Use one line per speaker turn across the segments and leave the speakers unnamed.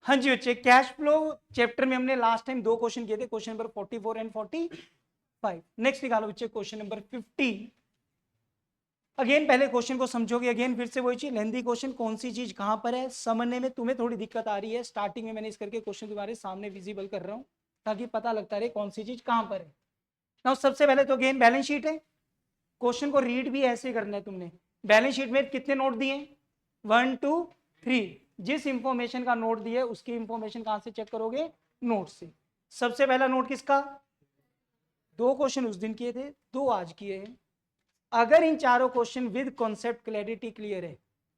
हाँ जी बच्चे, कैश फ्लो चैप्टर में हमने लास्ट टाइम 2 क्वेश्चन किए थे, क्वेश्चन नंबर 44 एंड 45। नेक्स्ट निकालो बच्चे क्वेश्चन नंबर 50। अगेन पहले क्वेश्चन को समझोगे, अगेन फिर से वही चीज, लेंथी क्वेश्चन, कौन सी चीज कहां पर है समझने में तुम्हें थोड़ी दिक्कत आ रही है। स्टार्टिंग में मैंने इस करके क्वेश्चन तुम्हारे सामने विजिबल कर रहा हूं ताकि पता लगता रहे कौन सी चीज कहां पर है। ना सबसे पहले तो अगेन बैलेंस शीट है, क्वेश्चन को रीड भी ऐसे करना है तुमने। बैलेंस शीट में कितने नोट दिए? 1 2 3। जिस इंफॉर्मेशन का नोट दिए उसकी इंफॉर्मेशन कहां से चेक करोगे? नोट से। सबसे पहला नोट किसका? 2 क्वेश्चन उस दिन किए थे, 2 आज किए हैं। अगर इन चारों question with concept clarity clear है,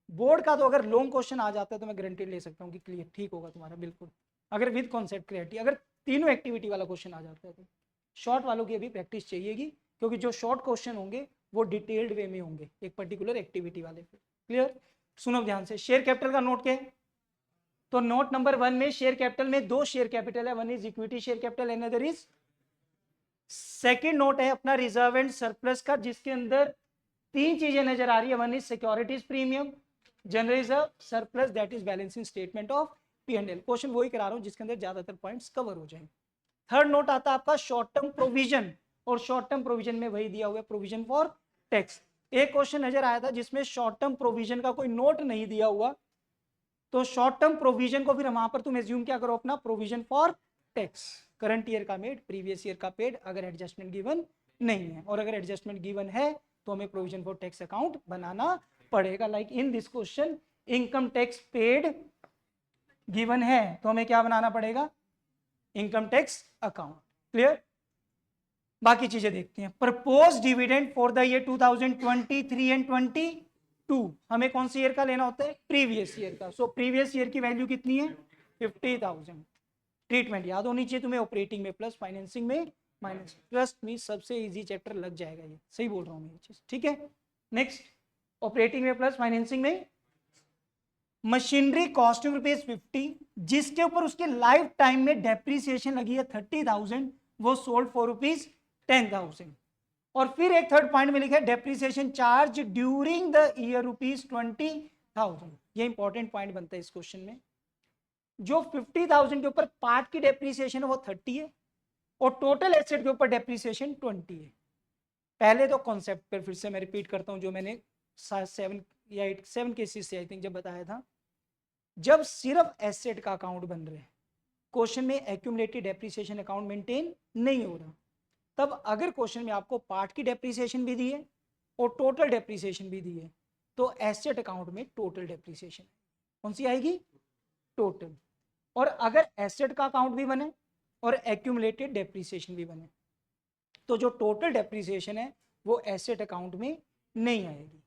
बोर्ड का तो अगर लॉन्ग क्वेश्चन आ जाता है तो मैं गारंटी ले सकता हूँ कि क्लियर ठीक होगा तुम्हारा बिल्कुल। अगर विद कॉन्सेप्ट क्लैरिटी, अगर तीनों एक्टिविटी वाला क्वेश्चन आ जाता है तो शॉर्ट वालों की अभी प्रैक्टिस चाहिएगी, क्योंकि जो शॉर्ट क्वेश्चन होंगे वो डिटेल्ड वे में होंगे एक पर्टिकुलर एक्टिविटी वाले पे। क्लियर? सुनो ध्यान से, शेयर कैपिटल का नोट क्या है? तो नोट नंबर 1 में शेयर कैपिटल में 2 शेयर कैपिटल है, one is equity share capital and other is. Second note है अपना रिजर्व एंड सरप्लस का, जिसके अंदर 3 चीजें नजर आ रही है, one is securities premium, general reserve, surplus, that is balancing statement of P&L। Question वही करा रहा हूं जिसके अंदर ज्यादातर पॉइंट्स कवर हो जाए। थर्ड नोट आता है आपका शॉर्ट टर्म प्रोविजन, और शॉर्ट टर्म प्रोविजन में वही दिया हुआ है प्रोविजन फॉर टैक्स। एक क्वेश्चन नजर आया था जिसमें शॉर्ट टर्म प्रोविजन का कोई नोट नहीं दिया हुआ, तो शॉर्ट टर्म प्रोविजन को फिर वहां पर तुम एज्यूम क्या करो अपना, provision for tax, current year का मेड, प्रीवियस ईयर का पेड, अगर एडजस्टमेंट गिवन नहीं है, और अगर एडजस्टमेंट गिवन है तो हमें प्रोविजन फॉर टैक्स अकाउंट बनाना पड़ेगा। Like in this question income tax paid given है तो हमें क्या बनाना पड़ेगा? Income tax account. क्लियर? बाकी चीजें देखते हैं। Propose dividend for the year 2023 and 22, हमें कौन सी ईयर का लेना होता है? प्रीवियस ईयर का। सो प्रीवियस ईयर की वैल्यू कितनी है? 50,000। ट्रीटमेंट याद होनी चाहिए तुम्हें, ऑपरेटिंग में प्लस, फाइनेंसिंग में माइनस। ट्रस्ट मी सबसे इजी चैप्टर लग जाएगा ये, सही बोल रहा हूँ मैं ये चीज, ठीक है। नेक्स्ट, ऑपरेटिंग में प्लस, फाइनेंसिंग में। मशीनरी कॉस्टिंग ₹50, जिसके ऊपर उसके लाइफ टाइम में डेप्रीसिएशन लगी है 30,000, वो सोल्ड फॉर ₹10,000। और फिर एक थर्ड पॉइंट में लिखा है depreciation charge during the year ₹20,000। ये इंपॉर्टेंट पॉइंट बनता है इस क्वेश्चन में। जो 50,000 के ऊपर पार्ट की डेप्रीसिएशन है वो 30 है, और टोटल एसेट के ऊपर डेप्रीसिएशन 20 है। पहले तो कॉन्सेप्ट पर फिर से मैं रिपीट करता हूं जो मैंने 7 या 7 केसेस से आई थिंक जब बताया था। जब सिर्फ एसेट का अकाउंट बन रहे हैं, क्वेश्चन में एक्यूमुलेटेड डेप्रीसिएशन अकाउंट मेंटेन नहीं हो रहा, तब अगर क्वेश्चन में आपको पार्ट की डेप्रीसिएशन भी दी है और टोटल डेप्रीसिएशन भी दी है, तो एसेट अकाउंट में टोटल डेप्रीसिएशन कौन सी आएगी? टोटल। और अगर एसेट का अकाउंट भी बने और एक्यूमुलेटेड डेप्रीसिएशन भी बने, तो जो टोटल डेप्रीसिएशन है वो एसेट अकाउंट में नहीं आएगी।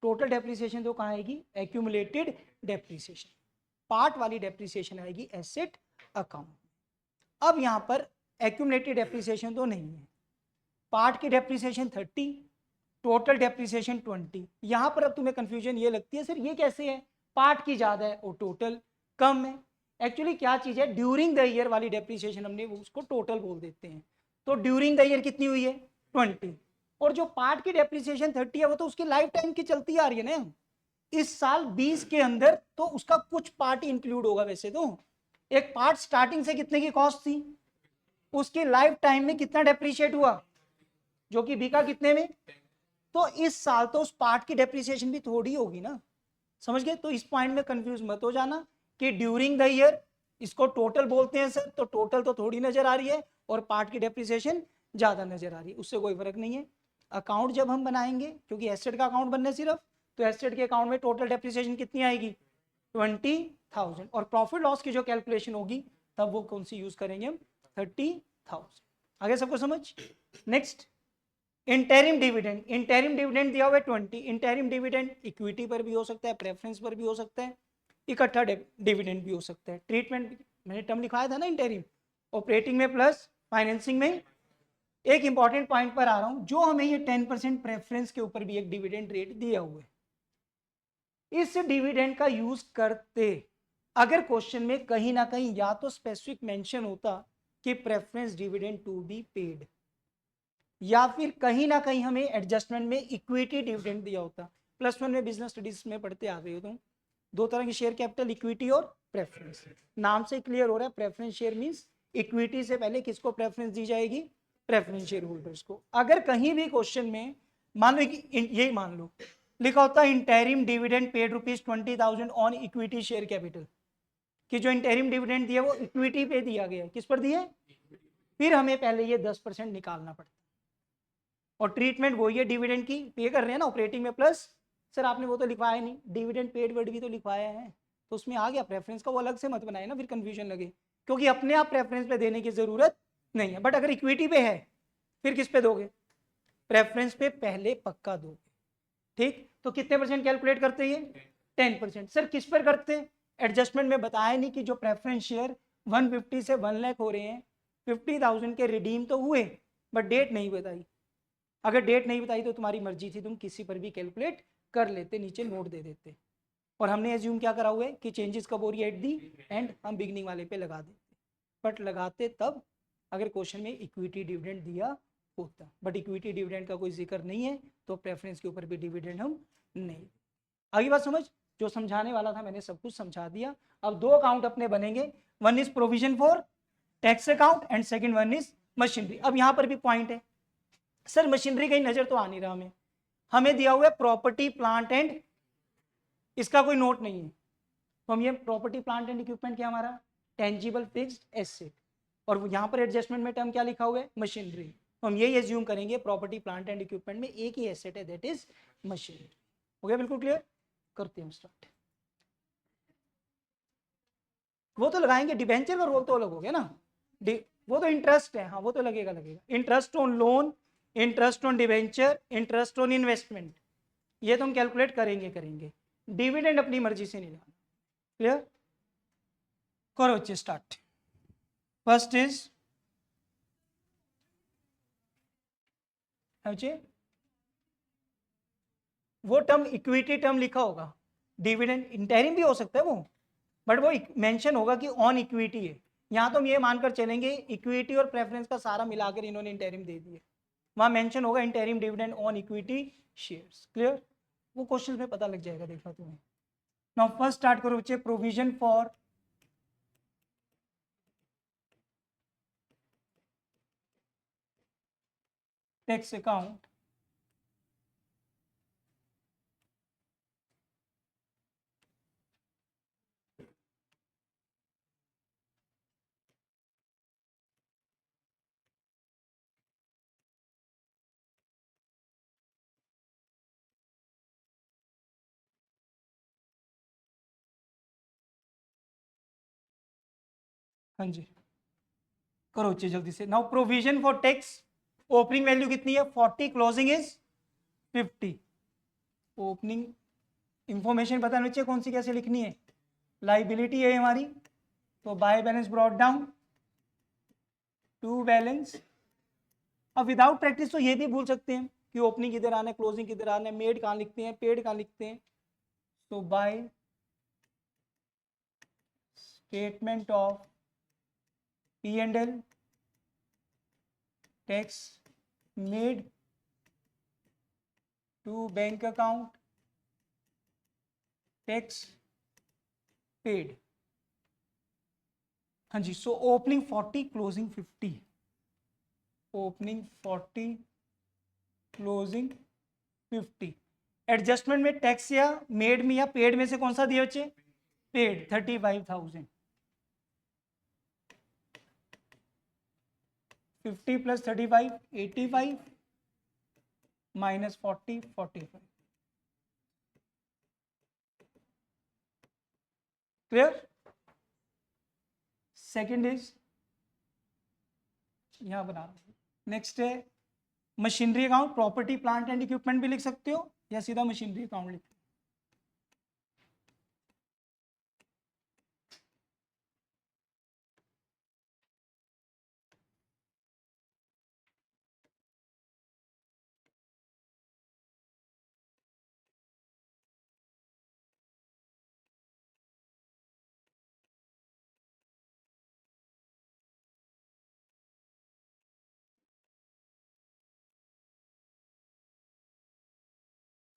टोटल डेप्रीसिएशन तो कहाँ आएगी? Accumulated depreciation. पार्ट वाली डेप्रीसिएशन आएगी एसेट अकाउंट। अब यहां पर एक्यूमुलेटेड डेप्रीसिएशन तो नहीं है, पार्ट की डेप्रीसिएशन 30, टोटल डेप्रीसिएशन 20। यहां पर अब तुम्हें कंफ्यूजन ये लगती है सर ये कैसे है, पार्ट की ज्यादा है और टोटल कम है। एक्चुअली क्या चीज है, ड्यूरिंग द ईयर वाली डेप्रीसिएशन हमने उसको टोटल बोल देते हैं। तो ड्यूरिंग द ईयर कितनी हुई है? 20। और जो पार्ट की डेप्रीसिएशन 30 है वो तो उसकी लाइफ टाइम की चलती आ रही है ना। इस साल 20 के अंदर तो उसका कुछ पार्ट इंक्लूड होगा वैसे तो। एक पार्ट स्टार्टिंग से कितने की कॉस्ट थी, उसकी लाइफ टाइम में कितना डेप्रीशिएट हुआ, जो कि बिका कितने में, तो इस साल तो उस पार्ट की डेप्रीसिएशन भी थोड़ी होगी ना। समझ गए? तो इस पॉइंट में कंफ्यूज मत हो जाना कि ड्यूरिंग द ईयर इसको टोटल बोलते हैं सर, तो टोटल तो थोड़ी नजर आ रही है और पार्ट की डेप्रीसिएशन ज्यादा नजर आ रही है, उससे कोई फर्क नहीं है। अकाउंट जब हम बनाएंगे, क्योंकि एसेट का अकाउंट बनना है सिर्फ, तो एसेट के अकाउंट में टोटल डेप्रीसिएशन कितनी आएगी? 20,000। और प्रॉफिट लॉस की जो कैलकुलेशन होगी तब वो कौन सी यूज करेंगे हम? 30,000। आगे सबको समझ? Next, interim dividend. Interim dividend दिया हुआ है 20। इंटरिम डिविडेंड इक्विटी पर भी हो सकता है, प्रेफरेंस पर भी हो सकता है, इकट्ठा डिविडेंड भी हो सकता है। ट्रीटमेंट मैंने टर्म लिखाया था ना इंटरिम, ऑपरेटिंग में प्लस, फाइनेंसिंग में। एक इंपॉर्टेंट पॉइंट पर आ रहा हूं, जो हमें ये 10% प्रेफरेंस के ऊपर भी एक डिविडेंड रेट दिया हुआ है, इस डिविडेंड का यूज करते अगर क्वेश्चन में कहीं ना कहीं या तो स्पेसिफिक मेंशन होता कि preference dividend to be paid, या फिर कहीं ना कहीं हमें एडजस्टमेंट में इक्विटी डिविडेंड दिया होता। +1 में बिजनेस स्टडीज में पढ़ते आ रहे हो तुम, 2 तरह की शेयर कैपिटल, इक्विटी और प्रेफरेंस। नाम से क्लियर हो रहा है, प्रेफरेंस शेयर मींस इक्विटी से पहले किसको प्रेफरेंस दी जाएगी, प्रेफरेंस शेयर होल्डर्स को। अगर कहीं भी क्वेश्चन में मान लो यही मान लो लिखा होता है interim dividend paid ₹20,000 on equity share capital, कि जो इंटरिम डिविडेंड दिया वो इक्विटी पे दिया गया, किस पर दिया, फिर हमें पहले ये 10% निकालना पड़ता है, और ट्रीटमेंट वही है डिविडेंड की, पे कर रहे हैं ना ऑपरेटिंग में प्लस। सर आपने वो तो लिखवाया नहीं, डिविडेंड पेड वर्ड भी तो लिखवाया है, तो उसमें आ गया प्रेफरेंस का, वो अलग से मत बनाए ना फिर कंफ्यूजन लगे, क्योंकि अपने आप प्रेफरेंस पे देने की जरूरत नहीं है। बट अगर इक्विटी पे है फिर किस पे दोगे, प्रेफरेंस पे पहले पक्का दोगे। ठीक, तो कितने परसेंट कैलकुलेट करते हैं, 10%। सर किस पर करते हैं, एडजस्टमेंट में बताया नहीं कि जो प्रेफरेंस शेयर 150 से 1 लाख हो रहे हैं, 50,000 के रिडीम तो हुए बट डेट नहीं बताई। अगर डेट नहीं बताई तो तुम्हारी मर्जी थी, तुम किसी पर भी कैलकुलेट कर लेते, नीचे नोट दे देते, और हमने एज्यूम क्या करा हुआ है कि चेंजेस कब हो रही है, एट दी एंड, हम बिगनिंग वाले पे लगा देते, बट लगाते तब अगर क्वेश्चन में इक्विटी डिविडेंड दिया होता, बट इक्विटी डिविडेंड का कोई जिक्र नहीं है, तो प्रेफरेंस के ऊपर भी डिविडेंड हम नहीं। आगे बात समझ, जो समझाने वाला था मैंने सब कुछ समझा दिया। अब दो अकाउंट अपने बनेंगे, one is provision for tax account and second one is machinery. अब यहां पर भी पॉइंट है, सर मशीनरी कहीं नजर तो आ नहीं रहा हमें, हमें दिया हुआ है प्रॉपर्टी प्लांट एंड, इसका कोई नोट नहीं है, तो हम ये प्रॉपर्टी प्लांट एंड इक्विपमेंट क्या हमारा टेंजिबल फिक्स्ड एसेट, और यहाँ पर एडजस्टमेंट में टर्म क्या लिखा हुआ है, मशीनरी, तो हम यही एज्यूम करेंगे प्रॉपर्टी प्लांट एंड इक्विपमेंट में एक ही एसेट है, दैट इज मशीनरी। हो गया बिल्कुल क्लियर, करते हैं स्टार्ट। वो तो लगाएंगे डिबेंचर पर, वो तो अलग हो गया ना, वो तो इंटरेस्ट है, हाँ वो तो लगेगा लगेगा, interest on loan, interest on debenture, interest on investment, ये तो हम कैलकुलेट करेंगे करेंगे, डिविडेंड अपनी मर्जी से नहीं लाना। क्लियर, करो बच्चे स्टार्ट। फर्स्ट इज बच्चे, वो टर्म इक्विटी टर्म लिखा होगा, डिविडेंड इंटरिम भी हो सकता है वो, बट वो मेंशन होगा कि ऑन इक्विटी है। यहाँ तो हम ये मानकर चलेंगे इक्विटी और प्रेफरेंस का सारा मिलाकर इन्होंने इंटरिम दे दिया, वहां मेंशन होगा interim dividend on equity shares. Clear, वो क्वेश्चन में पता लग जाएगा, देखा तुम्हें। नाउ फर्स्ट स्टार्ट करो बच्चे, प्रोविजन फॉर टैक्स अकाउंट हाँ जी, करो बच्चे जल्दी से। Now provision for tax, opening value कितनी है 40, क्लोजिंग इज 50। ओपनिंग इंफॉर्मेशन बताने बच्चे कौन सी कैसे लिखनी है, लाइबिलिटी है हमारी, तो by balance brought down to balance. अब विदाउट प्रैक्टिस तो ये भी भूल सकते हैं कि ओपनिंग किधर आना है, क्लोजिंग किधर आना है, मेड कहाँ लिखते हैं, पेड कहाँ लिखते हैं, तो by statement of P and L, tax made to bank account, tax paid. हाँ जी, so opening 40, closing 50, opening 40, closing 50। Adjustment में टैक्स या मेड में या पेड में से कौन सा दिया बच्चे, paid 35,000, 50 plus 35 85 minus 40 45। Clear, second is यहां बना रहा हूं, नेक्स्ट है machinery account, property plant and equipment भी लिख सकते हो या सीधा मशीनरी अकाउंट लिख।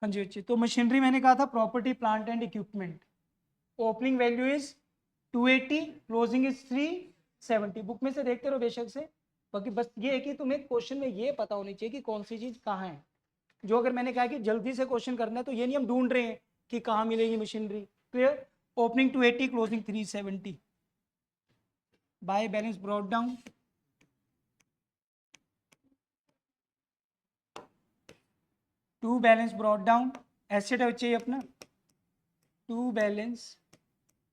हाँ जी, तो मशीनरी मैंने कहा था property plant and equipment, opening value is 280, closing is 370। Book में से देखते रहो बेशक से, बाकी बस ये है कि तुम्हें क्वेश्चन में ये पता होनी चाहिए कि कौन सी चीज कहाँ है। जो अगर मैंने कहा कि जल्दी से क्वेश्चन करना है तो ये नहीं हम ढूंढ रहे हैं कि कहाँ मिलेगी machinery. Clear. Opening 280, closing 370। By balance brought down, to balance brought down, asset है बच्चे ये अपना, टू बैलेंस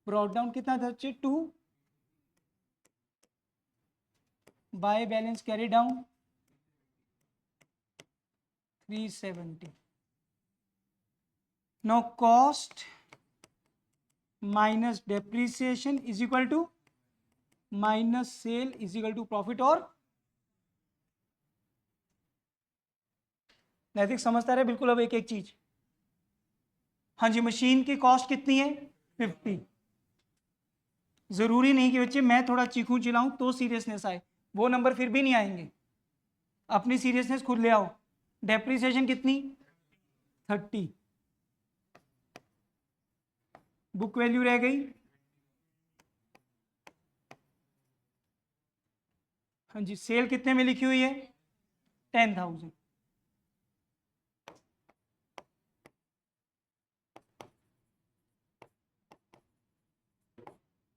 ब्रॉट डाउन कितना था बच्चे 2, by balance carry down 370। Now cost minus depreciation is equal to minus sale is equal to profit. और नैतिक समझता रहे बिल्कुल। अब एक एक चीज, हाँ जी, मशीन की कॉस्ट कितनी है 50। जरूरी नहीं कि बच्चे मैं थोड़ा चीखूं चिल्लाऊं तो सीरियसनेस आए, वो नंबर फिर भी नहीं आएंगे। अपनी सीरियसनेस खुद ले आओ। डेप्रिसिएशन कितनी 30, बुक वैल्यू रह गई, हाँ जी, सेल कितने में लिखी हुई है 10,000।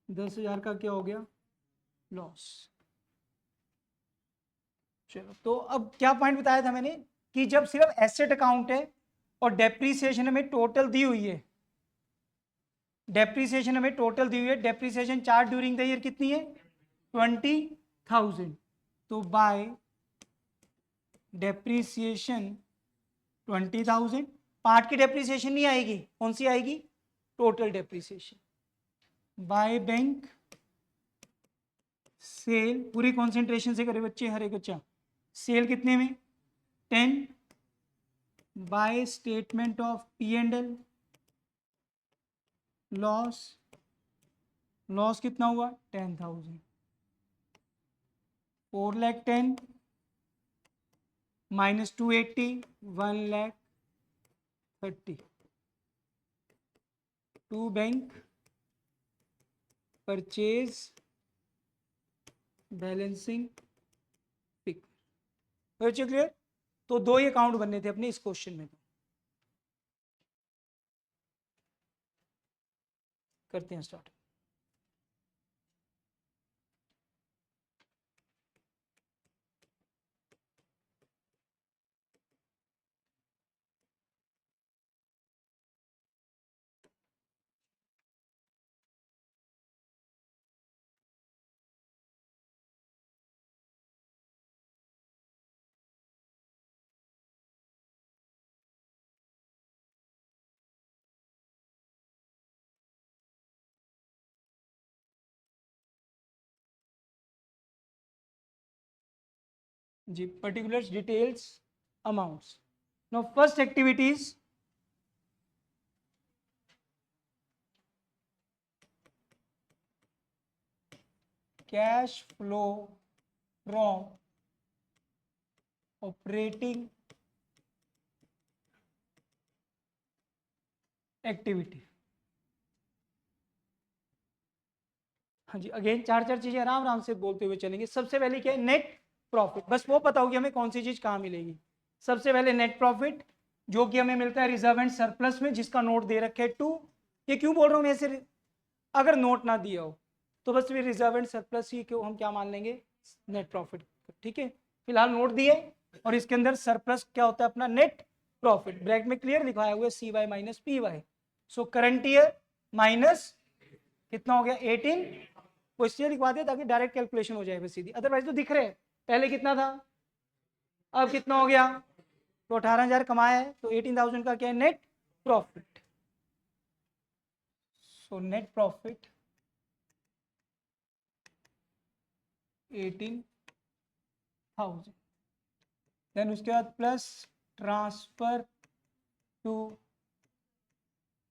दस हजार का क्या हो गया लॉस। चलो, तो अब क्या पॉइंट बताया था मैंने कि जब सिर्फ एसेट अकाउंट है और डेप्रीसिएशन हमें टोटल दी हुई है, डेप्रीसिएशन हमें टोटल दी हुई है, depreciation charge during the year कितनी है 20,000। तो बाय डेप्रीसिएशन 20,000, पार्ट की डेप्रीसिएशन नहीं आएगी, कौन सी आएगी total depreciation. By bank sale, पूरी कॉन्सेंट्रेशन से करे बच्चे हर एक बच्चा, सेल कितने में 10, by statement of P and L loss, loss कितना हुआ 10,000, 4,10,000 minus 280, 1,30,000 to bank purchase balancing pick. बच्चे क्लियर। तो दो ही अकाउंट बनने थे अपने इस क्वेश्चन में। तो करते हैं स्टार्ट। जी, particulars details amounts. Now first activities, cash flow from operating activity. हाँ जी, अगेन चार चार चीजें आराम आराम से बोलते हुए चलेंगे। सबसे पहले क्या है नेट प्रॉफिट, बस वो पता होगी हमें कौन सी चीज कहाँ मिलेगी। सबसे पहले नेट प्रॉफिट जो कि हमें मिलता है रिजर्व एंड सरप्लस में, जिसका नोट दे रखे है 2। ये क्यों बोल रहा हूँ मैं ऐसे, अगर नोट ना दिया हो तो बस फिर रिजर्व एंड सरप्लस ही क्यों हम क्या मान लेंगे नेट प्रॉफिट। ठीक है, फिलहाल नोट दिए और इसके अंदर सरप्लस क्या होता है अपना नेट प्रॉफिट, ब्रैकेट में क्लियर लिखाया हुआ है C Y minus P Y. So current year minus कितना हो गया 18, वो इसलिए लिखवा दिया ताकि डायरेक्ट कैलकुलेशन हो जाए बस सीधी, अदरवाइज तो दिख रहे हैं पहले कितना था अब कितना हो गया। तो 18,000 कमाया है तो 18,000 का क्या है net profit. So net profit 18,000, then उसके बाद प्लस ट्रांसफर टू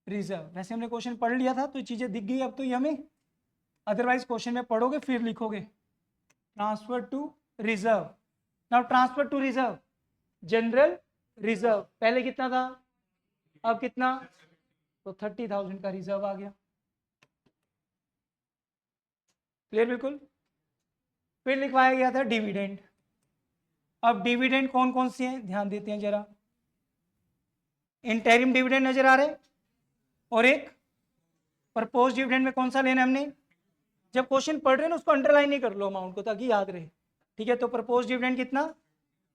रिजर्व। वैसे हमने क्वेश्चन पढ़ लिया था तो चीजें दिख गई अब तो ये हमें, अदरवाइज क्वेश्चन में पढ़ोगे फिर लिखोगे। Transfer to reserve, now transfer to reserve general reserve, पहले कितना था अब कितना, तो 30,000 का रिजर्व आ गया। क्लियर बिल्कुल। फिर लिखवाया गया था डिविडेंड। अब डिविडेंड कौन कौन से हैं ध्यान देते हैं जरा। इंटरिम डिविडेंड नजर आ रहे हैं और एक प्रपोज डिविडेंड में कौन सा लेना है हमने। जब क्वेश्चन पढ़ रहे हैं ना उसको अंडरलाइन नहीं कर लो अमाउंट को ताकि याद रहे। ठीक है, तो प्रपोज डिविडेंड कितना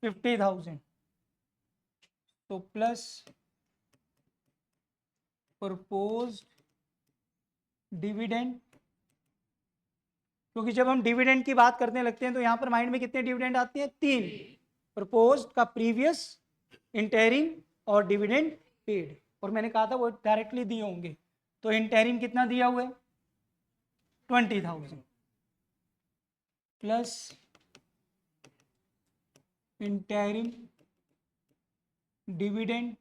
50,000, तो प्लस प्रपोज डिविडेंड, क्योंकि जब हम डिविडेंड की बात करने लगते हैं तो यहां पर माइंड में कितने डिविडेंड आते हैं, 3। प्रपोज का प्रीवियस, इंटरिम और डिविडेंड पेड, और मैंने कहा था वो डायरेक्टली दिए होंगे। तो इंटरिम कितना दिया हुआ है 20,000 प्लस इंटरिम डिविडेंड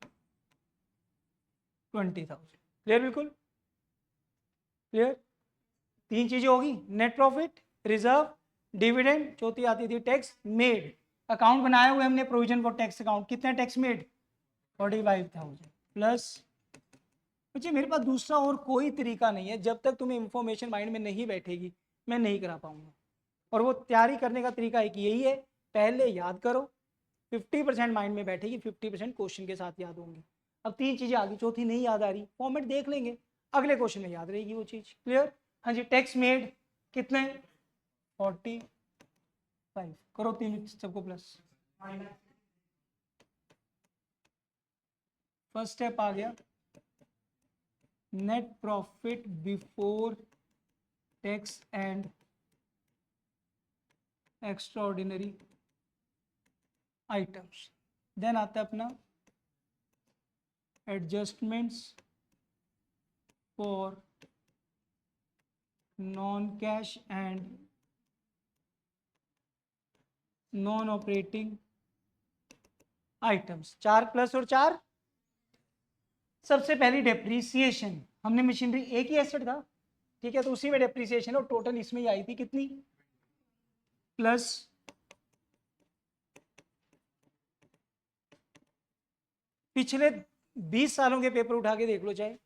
20,000। क्लियर बिल्कुल क्लियर। 3 चीजें होगी, नेट प्रॉफिट, रिजर्व, डिविडेंड, चौथी आती थी टैक्स मेड। अकाउंट बनाया हुआ हमने प्रोविजन फॉर टैक्स अकाउंट, कितना टैक्स मेड 45,000 प्लस। मुझे मेरे पास दूसरा और कोई तरीका नहीं है, जब तक तुम्हें इंफॉर्मेशन माइंड में नहीं बैठेगी मैं नहीं करा पाऊंगा। और वो तैयारी करने का तरीका एक यही है, पहले याद करो, 50% माइंड में बैठेगी, 50% क्वेश्चन के साथ याद होंगी। अब 3 चीजें आ गई, चौथी नहीं याद आ रही, फॉर्मेट देख लेंगे, अगले क्वेश्चन में याद रहेगी वो चीज। क्लियर। हाँ जी, टैक्स मेड कितने 45, करो 3 सबको प्लस। फर्स्ट स्टेप आ गया, net profit before tax and extraordinary items. Then आता है अपना adjustments for non cash and non operating items. 4 plus और 4। सबसे पहली डेप्रीसिएशन, हमने मशीनरी एक ही एसेट था, ठीक है, तो उसी में डेप्रीसिएशन और टोटल इसमें ही आई थी कितनी, प्लस पिछले 20 सालों के पेपर उठा के देख लो, चाहे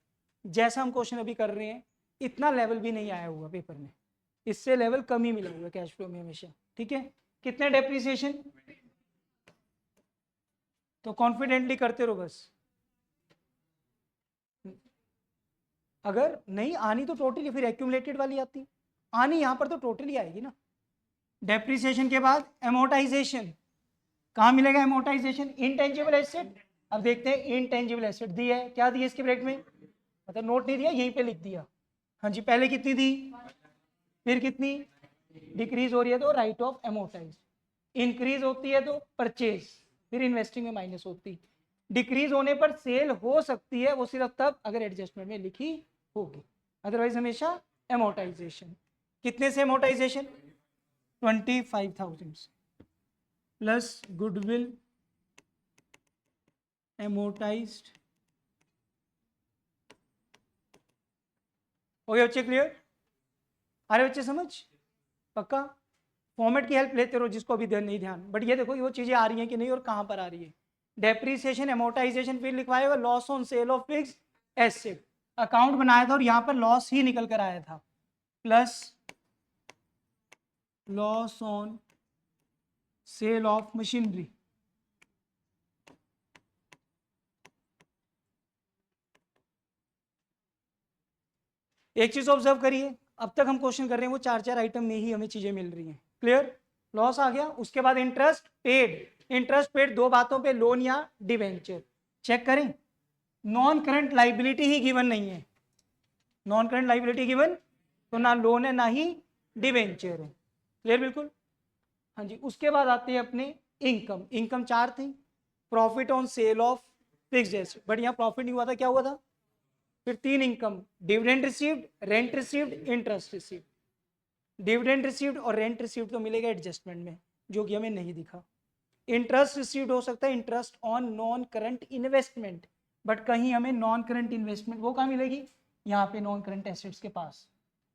जैसा हम क्वेश्चन अभी कर रहे हैं इतना लेवल भी नहीं आया हुआ पेपर में, इससे लेवल कम ही मिला हुआ कैश फ्लो में हमेशा। ठीक है, कितने डेप्रीसिएशन, तो कॉन्फिडेंटली करते रहो बस। अगर नहीं आनी तो टोटली फिर एक्यूमुलेटेड वाली आती, आनी यहां पर तो टोटली आएगी ना। डेप्रीसिएशन के बाद एमोटाइजेशन, कहां मिलेगा एमोटाइजेशन, इनटेंजिबल एसेट। अब देखते हैं इनटेंजिबल एसेट दी है, क्या दी है इसके ब्रैकेट में, मतलब नोट नहीं दिया यहीं पे लिख दिया। हाँ जी, पहले कितनी दी, फिर कितनी डिक्रीज हो रही है तो राइट ऑफ एमोटाइज, इंक्रीज होती है तो परचेज, फिर इन्वेस्टिंग में माइनस होती। डिक्रीज होने पर सेल हो सकती है वो सिर्फ तब अगर एडजस्टमेंट में लिखी होगी, अदरवाइज हमेशा एमोटाइजेशन। कितने से एमोटाइजेशन 25,000 प्लस गुडविल एमोटाइज्ड। हो गया बच्चे क्लियर, अरे बच्चे समझ पक्का। फॉर्मेट की हेल्प लेते रहो जिसको अभी नहीं ध्यान, बट ये देखो वो चीजें आ रही हैं कि नहीं और कहां पर आ रही है। डेप्रीसिएशन एमोटाइजेशन, फिर लिखवाया हुआ loss on sale of fix asset, account बनाया था और यहां पर लॉस ही निकल कर आया था, plus loss on sale of machinery. एक चीज ऑब्जर्व करिए, अब तक हम क्वेश्चन कर रहे हैं वो 4 आइटम में ही हमें चीजें मिल रही हैं। क्लियर, लॉस आ गया, उसके बाद इंटरेस्ट पेड। इंटरेस्ट पेड 2 बातों पे, लोन या डिवेंचर। चेक करें, नॉन करंट लाइबिलिटी ही गिवन नहीं है, नॉन करंट लाइबिलिटी गिवन तो ना लोन है ना ही डिवेंचर है। क्लियर बिल्कुल। हाँ जी, उसके बाद आते हैं अपने इनकम। इनकम 4 थी, profit on sale of fixed asset, but यहाँ प्रॉफिट नहीं हुआ था, क्या हुआ था, फिर 3 income, dividend received, rent received, interest received. Dividend received और रेंट रिसीव्ड तो मिलेगा एडजस्टमेंट में जो कि हमें नहीं दिखा। इंटरेस्ट रिसीव्ड हो सकता है interest on non current investment, but कहीं हमें नॉन करंट इन्वेस्टमेंट वो कहाँ मिलेगी, यहाँ पे नॉन करंट एसेट्स के पास,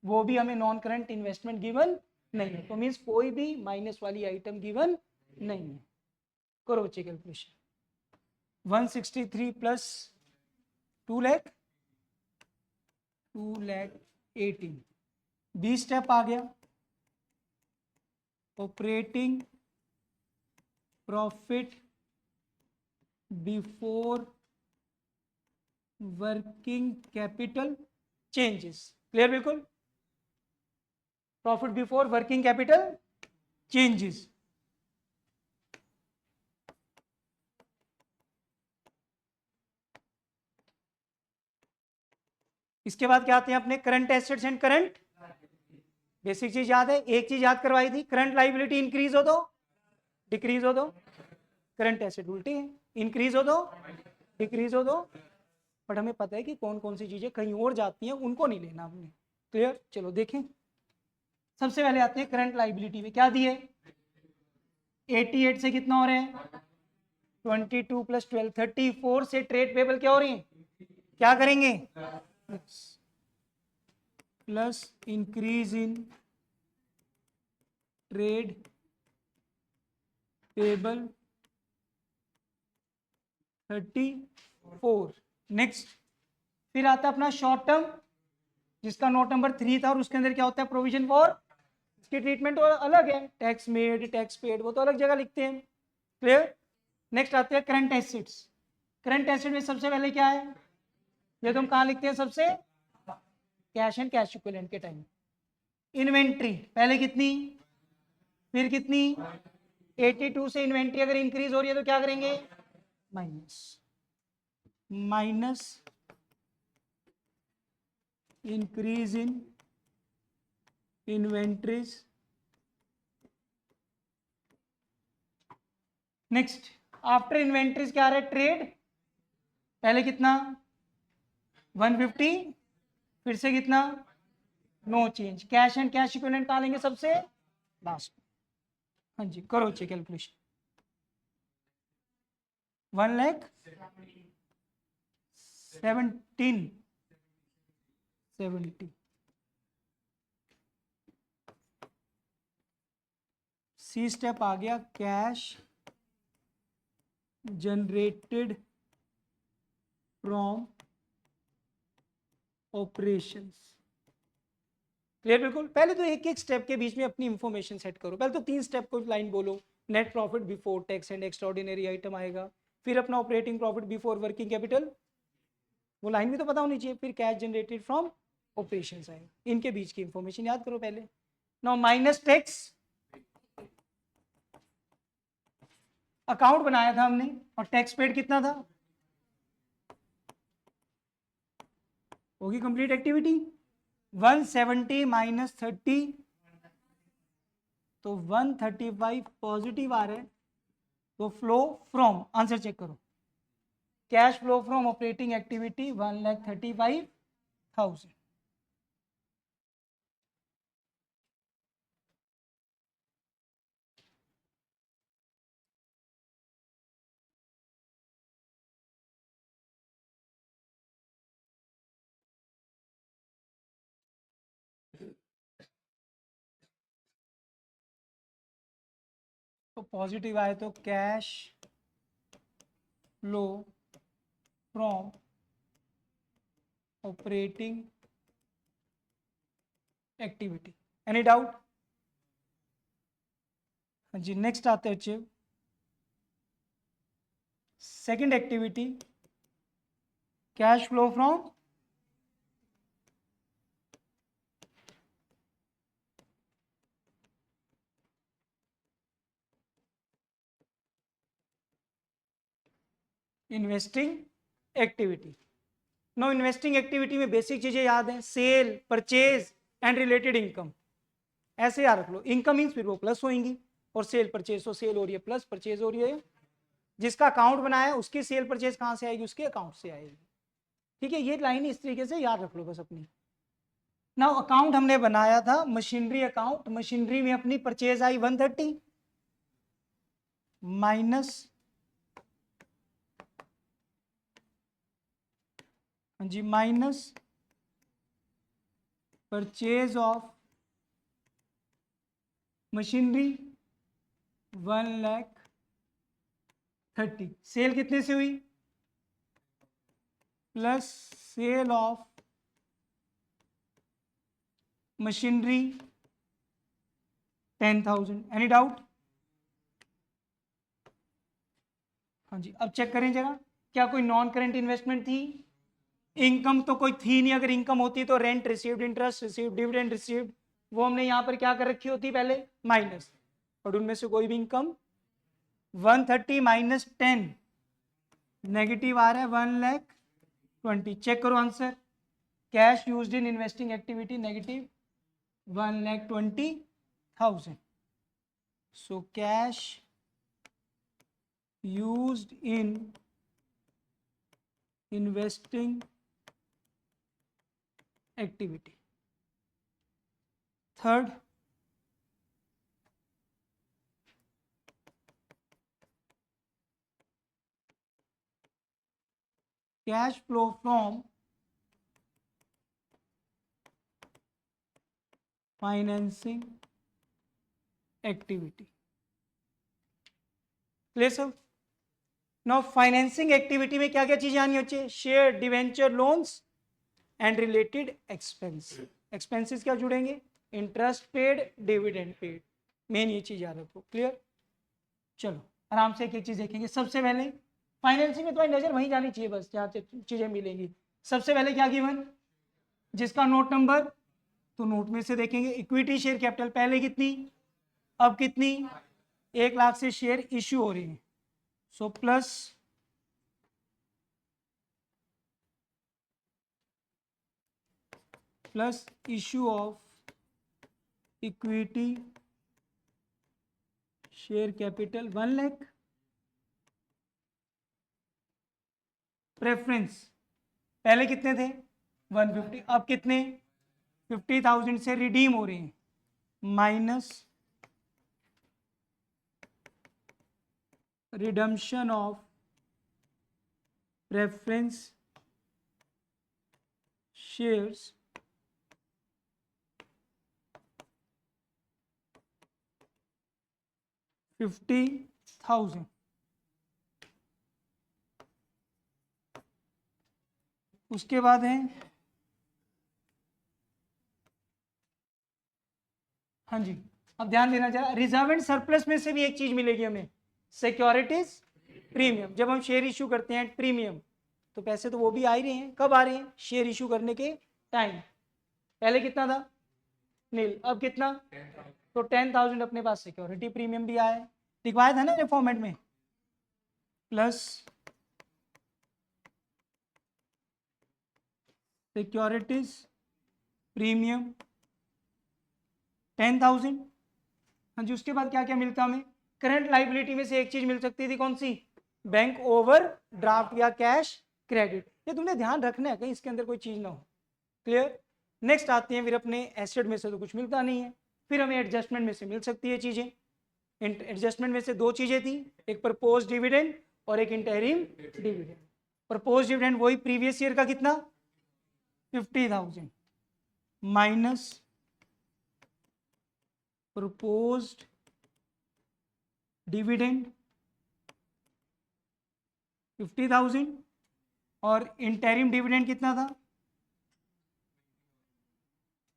वो भी हमें नॉन करंट इन्वेस्टमेंट गिवन नहीं है, तो मीन्स कोई भी माइनस वाली आइटम गिवन नहीं है। करो बच्चे कैलकुलेशन, 163 प्लस 2 लाख 18, 20 स्टेप आ गया, operating profit before working capital changes. Clear? बिल्कुल, profit before working capital changes. इसके बाद क्या आते हैं अपने current assets and current. Basic चीज याद है, एक चीज याद करवाई थी, करंट लाइबिलिटी इंक्रीज हो तो डिक्रीज हो तो करंट एसेट उल्टी है, इंक्रीज हो तो डिक्रीज हो तो। बट हमें पता है कि कौन कौन सी चीजें कहीं और जाती हैं, उनको नहीं लेना हमने। क्लियर? चलो देखें, सबसे पहले आते हैं करंट लाइबिलिटी में। क्या दिए? 88 से कितना हो रहे हैं? 22 प्लस 12 34 से ट्रेड पेबल क्या हो रही है? क्या करेंगे? Plus increase in trade payable 34। Next, फिर आता है अपना शॉर्ट टर्म, जिसका नोट नंबर 3 था, और उसके अंदर क्या होता है? Provision for. इसकी ट्रीटमेंट तो अलग है, टैक्स मेड, टैक्स पेड, वो तो अलग जगह लिखते हैं। क्लियर? नेक्स्ट आते हैं करंट एसेट्स। करंट एसेट में सबसे पहले क्या है? ये तुम कहाँ लिखते हैं? सबसे कैश एंड कैश इक्विवेलेंट के टाइम। इन्वेंट्री पहले कितनी, फिर कितनी? 82 से इन्वेंट्री अगर इंक्रीज हो रही है तो क्या करेंगे? Minus, minus increase in inventories. Next, after inventories क्या आ रहा है? ट्रेड। पहले कितना? 150, फिर से कितना? No change. Cash and cash equivalent कहाँ लेंगे? सबसे लास्ट। हाँ जी, करो चेक कैलकुलेशन। 1,17,70। सी स्टेप आ गया, cash generated from operations. Clear? बिल्कुल। पहले तो एक एक स्टेप के बीच में अपनी इंफॉर्मेशन सेट करो। पहले तो 3 स्टेप को लाइन बोलो। Net profit before tax and extraordinary item आएगा, फिर अपना operating profit before working capital, वो लाइन भी तो पता होनी चाहिए, फिर कैश जनरेटेड फ्रॉम ऑपरेशंस आएगा। इनके बीच की इंफॉर्मेशन याद करो पहले। नाउ माइनस टैक्स, अकाउंट बनाया था हमने, और टैक्स पेड कितना था? होगी कंप्लीट एक्टिविटी। 170 माइनस 30, तो 135 पॉजिटिव आ रहे हैं। तो फ्लो फ्रॉम, आंसर चेक करो, cash flow from operating activity 1,35,000। तो पॉजिटिव आए तो cash flow from operating activity. Any doubt? हाँ जी, नेक्स्ट आते हैं अच्छे, second activity, cash flow from investing activity. No, investing activity में बेसिक चीजें याद हैं, sale, purchase and related income. ऐसे याद रख लो, इनकम मीन्स फिर वो प्लस होंगी, और सेल परचेज, तो सेल हो रही है प्लस, परचेज हो रही है। जिसका अकाउंट बनाया है उसकी सेल परचेज कहां से आएगी? उसके अकाउंट से आएगी। ठीक है, ये लाइन इस तरीके से याद रख लो बस अपनी। ना अकाउंट हमने बनाया था मशीनरी अकाउंट, मशीनरी में अपनी परचेज आई 130 माइनस, हाँ जी, minus purchase of machinery 1,30,000। Sale कितने से हुई? Plus sale of machinery 10,000. Any doubt? हाँ जी, अब चेक करें जरा, क्या कोई नॉन करेंट इन्वेस्टमेंट थी? इनकम तो कोई थी नहीं. अगर इनकम होती तो rent received, interest received, dividend received, वो हमने यहाँ पर क्या कर रखी होती पहले, माइनस. और उनमें से कोई भी इनकम 130 माइनस 10 नेगेटिव आ रहा है 1,20,000. चेक करो answer. Cash used in investing activity negative 1,20,000. So cash used in investing activity. Third, cash flow from financing activity. Clear sir? Now financing activity में क्या क्या चीजें आनी होती है? Share, debenture, loans and related expense. Expenses क्या जुड़ेंगे? Interest paid, dividend paid. Main ये चीज याद रखो. क्लियर? चलो आराम से एक एक चीज देखेंगे. सबसे पहले फाइनेंसिंग में तुम्हारी नजर वहीं जानी चाहिए बस, जहाँ से चीजें मिलेंगी. सबसे पहले क्या गिवन? जिसका नोट नंबर, तो नोट में से देखेंगे इक्विटी शेयर कैपिटल पहले कितनी, अब कितनी, 1,00,000 से शेयर इश्यू हो रही है. So plus issue of equity share capital 1,00,000. Preference पहले कितने थे? 150. अब कितने? 50,000 से रिडीम हो रहे हैं. Minus redemption of preference shares 50,000. उसके बाद है, हाँ जी, अब ध्यान देना चाहिए, रिजर्व एंड सरप्लस में से भी एक चीज मिलेगी हमें, सिक्योरिटीज प्रीमियम. जब हम शेयर इशू करते हैं प्रीमियम, तो पैसे तो वो भी आ ही रहे हैं. कब आ रहे हैं? शेयर इशू करने के टाइम. पहले कितना था? नील. अब कितना? तो 10,000 अपने पास सिक्योरिटी प्रीमियम भी आया है. लिखवाया था ना फॉर्मेट में. Plus securities premium 10,000. हाँ जी, उसके बाद क्या क्या मिलता हमें? करंट लाइबिलिटी में से एक चीज मिल सकती थी, कौन सी? बैंक ओवर ड्राफ्ट या कैश क्रेडिट. ये तुमने ध्यान रखना है कहीं इसके अंदर कोई चीज ना हो. क्लियर? नेक्स्ट आते हैं फिर अपने एसेट में से तो कुछ मिलता नहीं है. फिर हमें एडजस्टमेंट में से मिल सकती है चीजें. एडजस्टमेंट में से दो चीजें थी, एक प्रपोज डिविडेंड और एक इंटरिम डिविडेंड. प्रपोज डिविडेंड वही प्रीवियस ईयर का कितना, 50,000 माइनस proposed डिविडेंड 50,000 और इंटरिम डिविडेंड कितना था,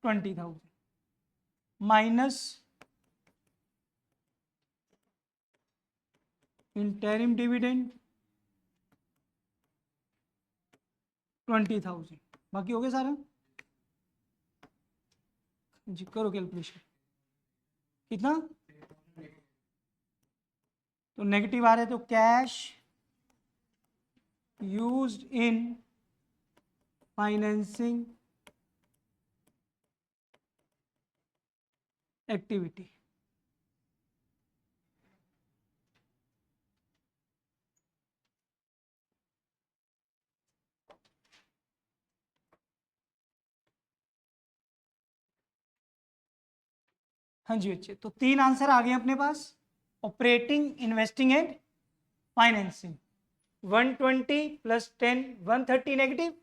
20,000 माइनस इंटरिम डिविडेंड 20,000. बाकी हो गया सारा जी. करो कैलकुलेशन. कितना? तो नेगेटिव आ रहा है, तो cash used in financing activity. हाँ जी बच्चे, तो 3 आंसर आ गए अपने पास. Operating, investing and financing. 120 plus 10 130 negative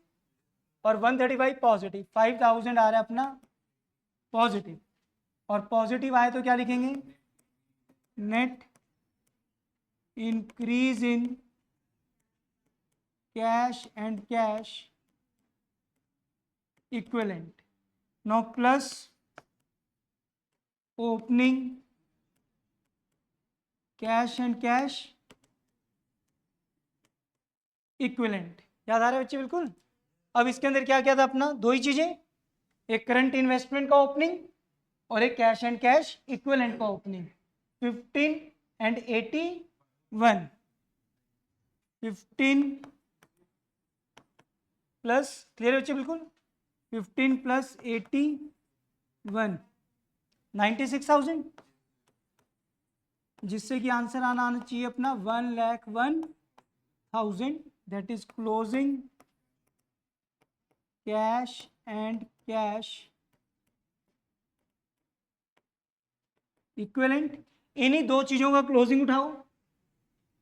और 135 पॉजिटिव. 5,000 आ रहा है अपना पॉजिटिव. और पॉजिटिव आए तो क्या लिखेंगे? Net increase in cash and cash equivalent. Now plus opening cash and cash equivalent. याद आ रहा है बच्चे? बिल्कुल। अब इसके अंदर क्या क्या था अपना? दो ही चीजें, एक करंट इन्वेस्टमेंट का ओपनिंग और एक कैश एंड कैश इक्विवेलेंट का ओपनिंग। 15 एंड 81, 15 प्लस, क्लियर बच्चे? बिल्कुल। 15 प्लस 81, 96,000, जिससे कि आंसर आना चाहिए अपना 1,01,000। That is closing cash and cash equivalent. इन्हीं दो चीजों का क्लोजिंग उठाओ।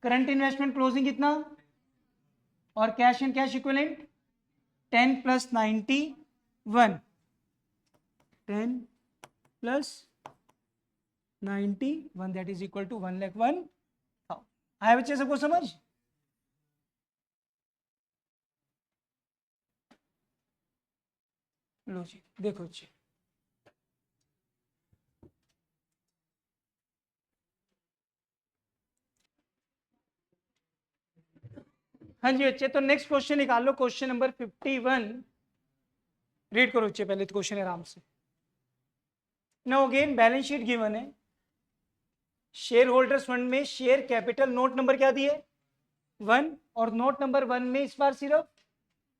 करंट इन्वेस्टमेंट क्लोजिंग कितना और cash and cash equivalent 10 plus 91, 10 plus 91, that is equal to 1,01,000। आया बच्चे सबको समझ? लो जी देखो जी, हाँ जी बच्चे। तो नेक्स्ट क्वेश्चन निकाल लो, क्वेश्चन नंबर 51। रीड करो बच्चे पहले तो क्वेश्चन आराम से। Now again balance sheet given है। शेयर होल्डर्स फंड में शेयर कैपिटल नोट नंबर क्या दिए? 1। और नोट नंबर 1 में इस बार सिर्फ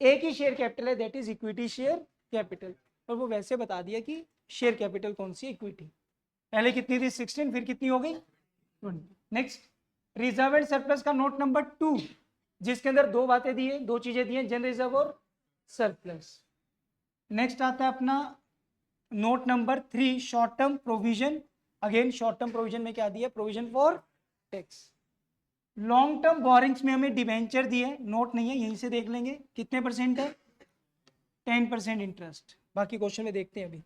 एक ही शेयर कैपिटल है, that is equity share capital. और वो वैसे बता दिया कि शेयर कैपिटल कौन सी? इक्विटी। पहले कितनी थी? 16, फिर कितनी हो गई? 20। नेक्स्ट, रिजर्व एंड सरप्लस का नोट नंबर 2, जिसके अंदर दो बातें दी है, दो चीजें दी हैं, जनरल रिजर्व और सरप्लस। नेक्स्ट आता है अपना note number 3, short term provision. Again short term provision में क्या दिया? Provision for tax. Long term borrowings में हमें डिवेंचर दिए, नोट नहीं है, यहीं से देख लेंगे कितने परसेंट है? 10% इंटरेस्ट। बाकी क्वेश्चन में देखते हैं अभी।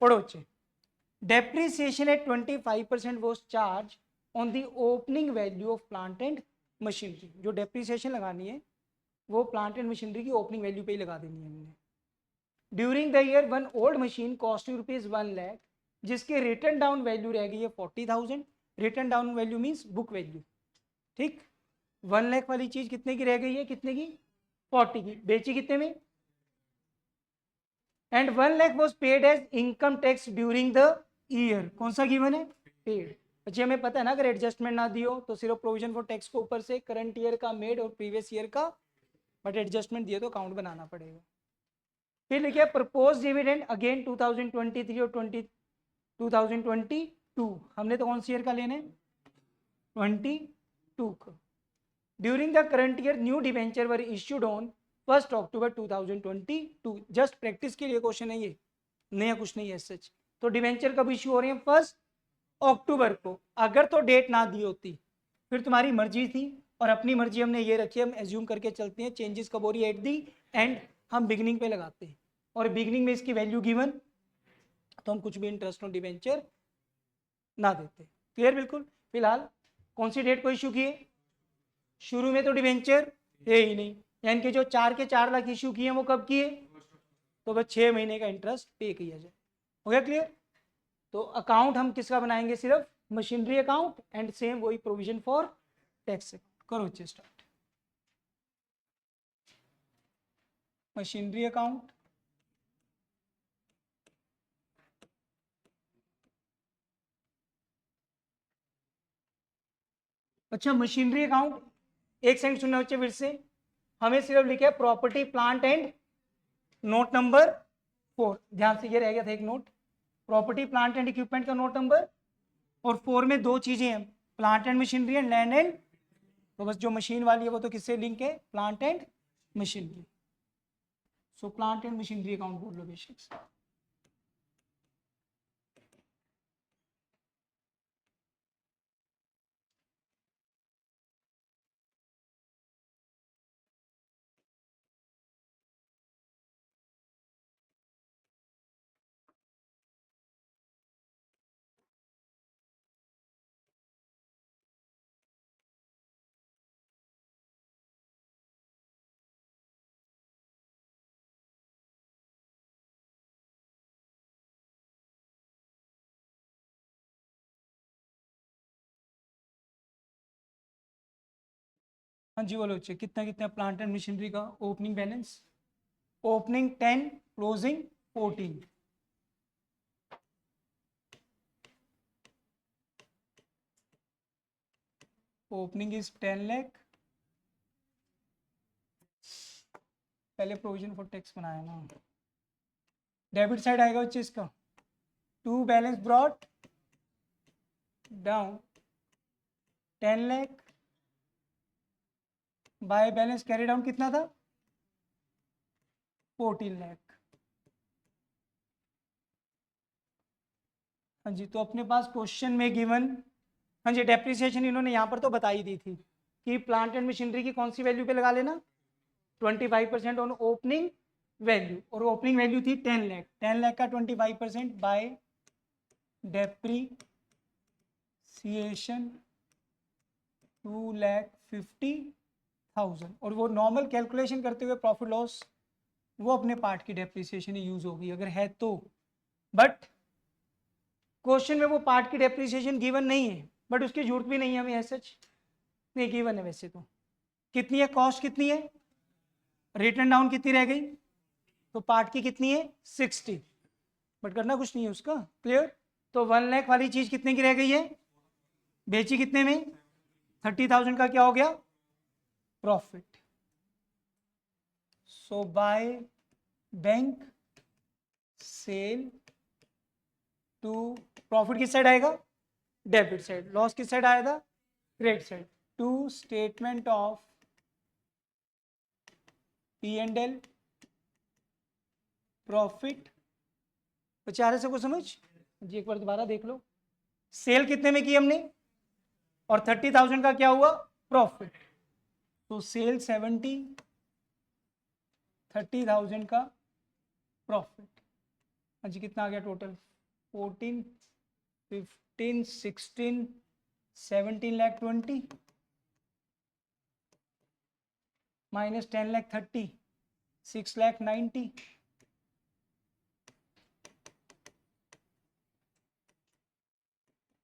पढ़ो बच्चे। Depreciation eight 25% was charge on the opening value of plant and machinery. जो डेप्रिसिएशन लगानी है वो प्लांट एंड मशीनरी की ओपनिंग वैल्यू पे ही लगा देनी है हमने। During the year one old machine costing rupees 1 lakh, जिसके रिटर्न डाउन वैल्यू रह गई है 40,000। Return down value means book value. ठीक, 1 लाख वाली चीज कितने की रह गई है? कितने की? 40 की। बेची कितने में? And 1 lakh was paid as income tax during the year. कौन सा गिवन है? पेड। बच्चे हमें पता है ना, अगर एडजस्टमेंट ना दियो तो सिर्फ प्रोविजन फॉर टैक्स को ऊपर से करंट ईयर का मेड और प्रीवियस ईयर का, बट एडजस्टमेंट दिए तो अकाउंट बनाना पड़ेगा। फिर लिखिए प्रपोज डिविडेंड अगेन 2023 और 2022। हमने तो कौन सी ईयर का लेना है? 22 का। During the current year new debenture were issued on 1 October 2022। Just practice के लिए क्वेश्चन है ये, नया कुछ नहीं है सच। तो डिवेंचर कब इश्यू हो रहे हैं? 1 अक्टूबर को। अगर तो डेट ना दी होती फिर तुम्हारी मर्जी थी, और अपनी मर्जी हमने ये रखी, हम एज्यूम करके चलते हैं चेंजेस कब हो रही है? At the and. हम बिगिनिंग पे लगाते हैं, और बिगिनिंग में इसकी वैल्यू गिवन, तो हम कुछ भी इंटरेस्ट ऑन डिवेंचर ना देते। क्लियर? बिल्कुल। फिलहाल कौन सी डेट को इश्यू किए? शुरू में तो डिवेंचर है ही नहीं, यानी कि जो 4 के 4 लाख इश्यू किए वो कब किए? तो बस 6 महीने का इंटरेस्ट पे किया जाए। हो गया क्लियर? तो अकाउंट हम किसका बनाएंगे? सिर्फ मशीनरी अकाउंट, एंड सेम वही प्रोविजन फॉर टैक्स। करो बच्चे स्टार्ट। मशीनरी अकाउंट, अच्छा मशीनरी अकाउंट, एक सेकंड सुनना बच्चे फिर से। हमें सिर्फ लिखा है property plant and note number 4। ध्यान से, ये रह गया था एक note, property plant and equipment का नोट नंबर, और 4 में दो चीजें हैं, plant and machinery and land and. तो बस जो मशीन वाली है वो तो किससे लिंक है? Plant and machinery. So plant and machinery account बोल लो बेसिक्स। हाँ जी बोलो बच्चे, कितना कितना प्लांट एंड मशीनरी का opening balance? Opening 10, closing 14। Opening is 10 lakh. पहले प्रोविजन फॉर टैक्स बनाया ना। डेबिट साइड आएगा बच्चे इसका, to balance brought down 10 lakh by balance carry down कितना था? 14 लाख। हाँ जी, तो अपने पास क्वेश्चन में गिवन, हाँ जी डेप्रिसिएशन इन्होंने यहाँ पर तो बता ही दी थी कि प्लांट एंड मशीनरी की कौन सी वैल्यू पे लगा लेना, 25% ऑन ओपनिंग वैल्यू, और ओपनिंग वैल्यू थी 10 लाख। 10 लाख का 25% बाय डेप्रीसिएशन 2,50,000, और वो नॉर्मल कैलकुलेशन करते हुए प्रॉफिट लॉस वो अपने पार्ट की डेप्रिसिएशन ही यूज होगी अगर है तो। बट क्वेश्चन में वो पार्ट की डेप्रिसिएशन गिवन नहीं है, बट उसकी जरूरत भी नहीं है हमें, ऐसा नहीं गिवन है वैसे तो। कितनी है कॉस्ट, कितनी है रिटर्न डाउन, कितनी रह गई? तो पार्ट की कितनी है 60, बट करना कुछ नहीं है उसका, क्लियर। तो 1 लाख वाली चीज कितने की रह गई है, बेची कितने में? 30,000 का क्या हो गया? Profit. So by bank sale to, profit किस साइड आएगा? Debit side. लॉस किस साइड आया था? Credit side. To statement of P and L profit. बेचारे से को समझ जी, एक बार दोबारा देख लो। सेल कितने में की हमने, और 30,000 का क्या हुआ? प्रॉफिट। तो सेल 70, 30,000 का प्रॉफिट। हाँ जी, कितना आ गया total? 14, 15, 16, 17 lakh 20 minus 10 lakh 30, 6 lakh 90,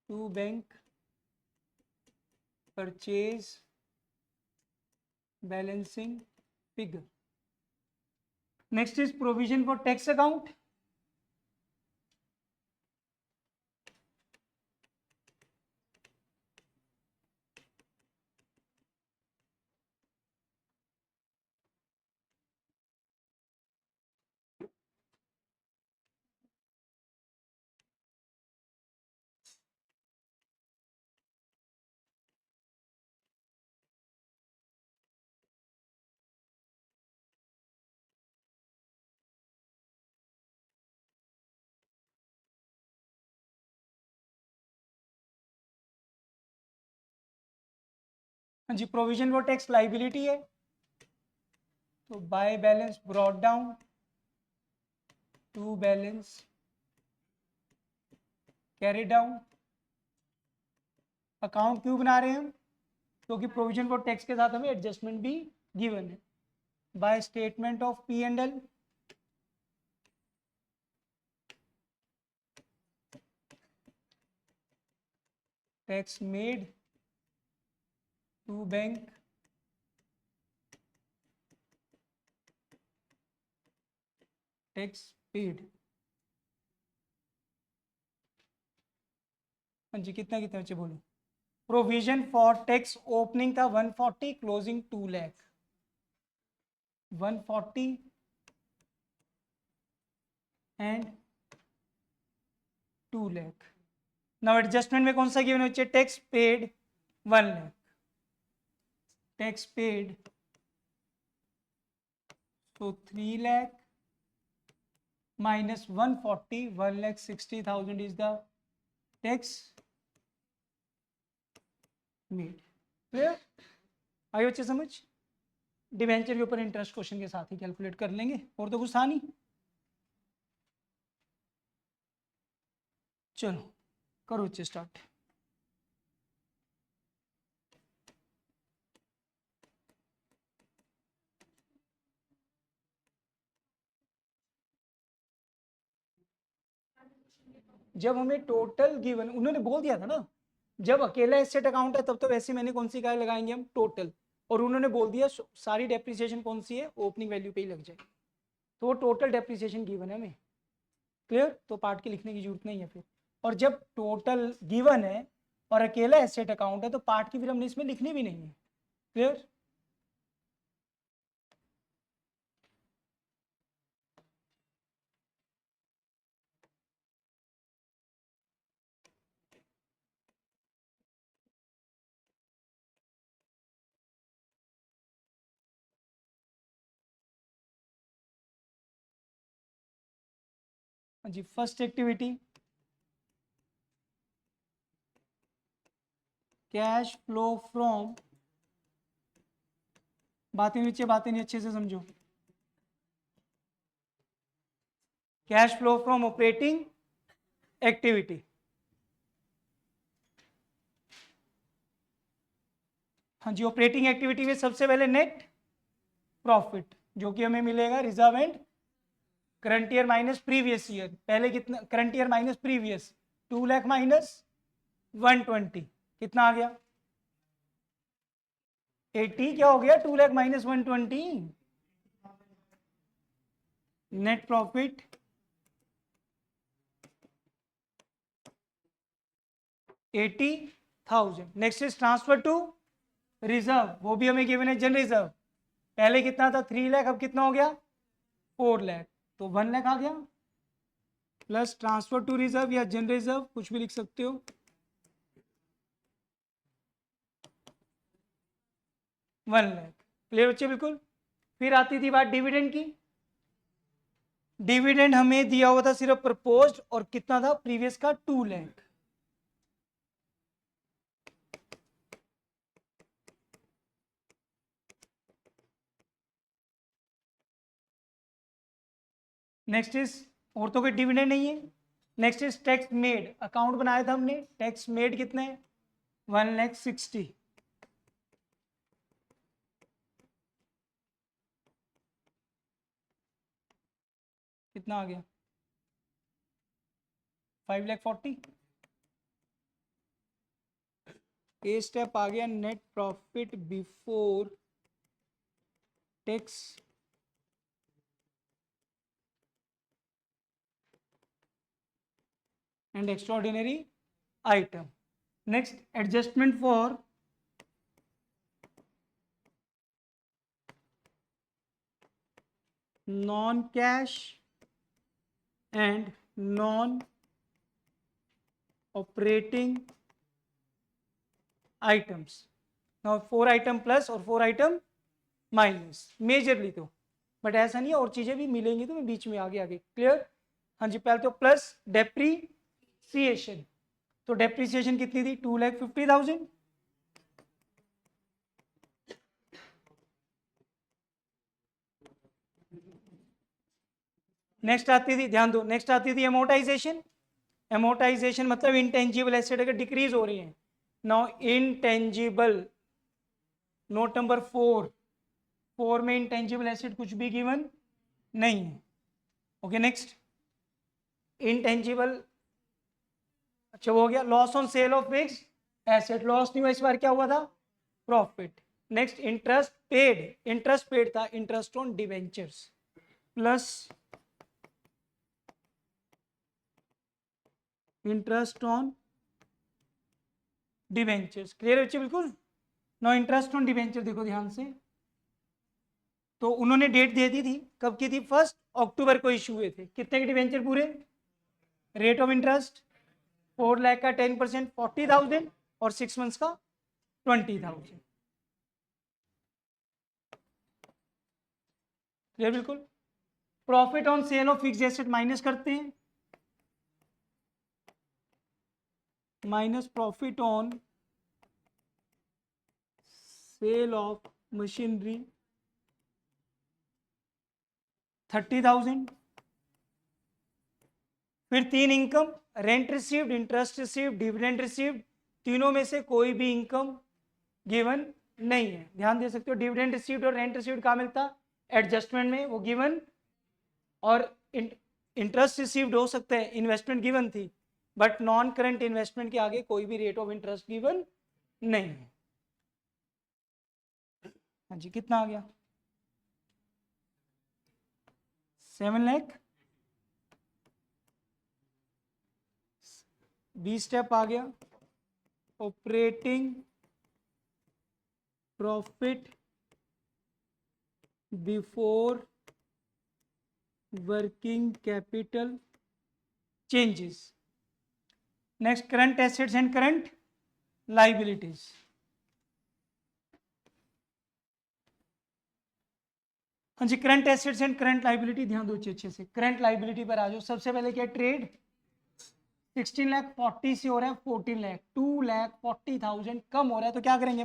to bank purchase balancing figure. Next is provision for tax account. हाँ जी, प्रोविजन फॉर टैक्स लाइबिलिटी है, तो by balance brought down to balance carry down. Account क्यों बना रहे हैं हम? क्योंकि प्रोविजन फॉर टैक्स के साथ हमें एडजस्टमेंट भी गिवन है। By statement of P and L tax made to bank tax paid. हाँ जी, कितना कितना बच्चे बोलो। प्रोविजन फॉर टैक्स ओपनिंग था 140, closing 2 lakh. 140 and 2 lakh. Now adjustment में कौन सा गिवन है बच्चे? Tax paid 1 lakh. Tax paid तो 3 lakh minus 140, 1,60,000 is the tax made. Clear? आगे बच्चे समझ? डिवेंचर के ऊपर इंटरेस्ट क्वेश्चन के साथ ही कैलकुलेट कर लेंगे, और तो कुछ था नहीं। चलो करो बच्चे स्टार्ट। जब हमें टोटल गिवन, उन्होंने बोल दिया था ना, जब अकेला एसेट अकाउंट है तब तो वैसे मैंने कौन सी इकाई लगाएंगे हम? टोटल। और उन्होंने बोल दिया सारी डेप्रिसिएशन कौन सी है, ओपनिंग वैल्यू पे ही लग जाएगी, तो वो टोटल डेप्रिसिएशन गिवन है हमें। क्लियर? तो पार्ट की लिखने की जरूरत नहीं है फिर। और जब टोटल गिवन है और अकेला एसेट अकाउंट है तो पार्ट की फिर हमने इसमें लिखनी भी नहीं है। क्लियर? जी, first activity cash flow from, बातें नीचे बातें नहीं, अच्छे से समझो। Cash flow from operating activity, हाँ जी, ऑपरेटिंग एक्टिविटी में सबसे पहले नेट प्रॉफिट जो कि हमें मिलेगा reserve and current year minus previous year. पहले कितना, current year minus previous, 2 lakh minus 120, कितना आ गया 80। क्या हो गया 2 lakh minus 120, net profit 80,000। Next is transfer to reserve, वो भी हमें गिवन है जन रिजर्व। पहले कितना था 3 लाख, अब कितना हो गया 4 लाख, तो 1 लाख आ गया, प्लस ट्रांसफर टू रिजर्व या जन रिजर्व कुछ भी लिख सकते हो, 1 लाख। क्लियर बच्चे? बिल्कुल। फिर आती थी बात डिविडेंड की। डिविडेंड हमें दिया हुआ था सिर्फ प्रपोज्ड, और कितना था प्रीवियस का 2 लाख। नेक्स्ट इज, और तो कोई डिविडेंड नहीं है। Next is tax made, account बनाया था हमने, टैक्स मेड कितने है 1,60,000। कितना आ गया 5,40,000। ए स्टेप आ गया net profit before tax and extraordinary item. Next adjustment for non cash and non operating items. Now 4 item plus और 4 आइटम माइनस मेजरली तो, बट ऐसा नहीं है, और चीजें भी मिलेंगी तो मैं बीच में आगे आगे। क्लियर? हाँ जी, पहले तो प्लस डेप्रीसिएशन, तो डेप्रीसिएशन कितनी थी 2,50,000। नेक्स्ट आती थी, ध्यान दो, नेक्स्ट आती थी एमोटाइजेशन। एमोटाइजेशन मतलब इंटेंजिबल एसेट अगर डिक्रीज हो रही है। नाउ इंटेंजिबल, नोट नंबर 4 में इंटेंजिबल एसेट कुछ भी गिवन नहीं है। ओके, नेक्स्ट इंटेंजिबल, अच्छा वो हो गया। Loss on sale of fix asset, loss नहीं हुआ इस बार, क्या हुआ था profit. Next interest paid, interest paid था interest on debentures plus interest on debentures. Clear बच्चे? बिल्कुल। नो इंटरेस्ट ऑन डिवेंचर देखो ध्यान से, तो उन्होंने डेट दे दी थी, कब की थी 1 अक्टूबर को इशू हुए थे। कितने के डिवेंचर पूरे, रेट ऑफ इंटरेस्ट 4 लाख का 10% 40,000 और 6 मंथ्स का 20,000। क्लियर? बिल्कुल। Profit on sale of fixed asset minus करते हैं, minus profit on sale of machinery 30,000। फिर 3 income, rent received, interest received, dividend received, तीनों में से कोई भी इनकम गिवन नहीं है। ध्यान दे सकते हो, डिविडेंड रिसीव्ड और रेंट रिसीव्ड कहाँ मिलता, एडजस्टमेंट में, वो गिवन। और इंटरेस्ट रिसीव्ड हो सकता है, इन्वेस्टमेंट गिवन थी, बट नॉन करंट इन्वेस्टमेंट के आगे कोई भी रेट ऑफ इंटरेस्ट गिवन नहीं है। हाँ जी, कितना आ गया? 7 लाख। 20 स्टेप आ गया। Operating profit before working capital changes. Next, current assets and current liabilities. हाँ जी, current assets and current liability ध्यान दो अच्छे से। करंट लाइबिलिटी पर आ जाओ। सबसे पहले क्या, ट्रेड 16 लाख 40 से हो रहा है 14 लाख, 2,40,000 कम हो रहा है, तो क्या करेंगे?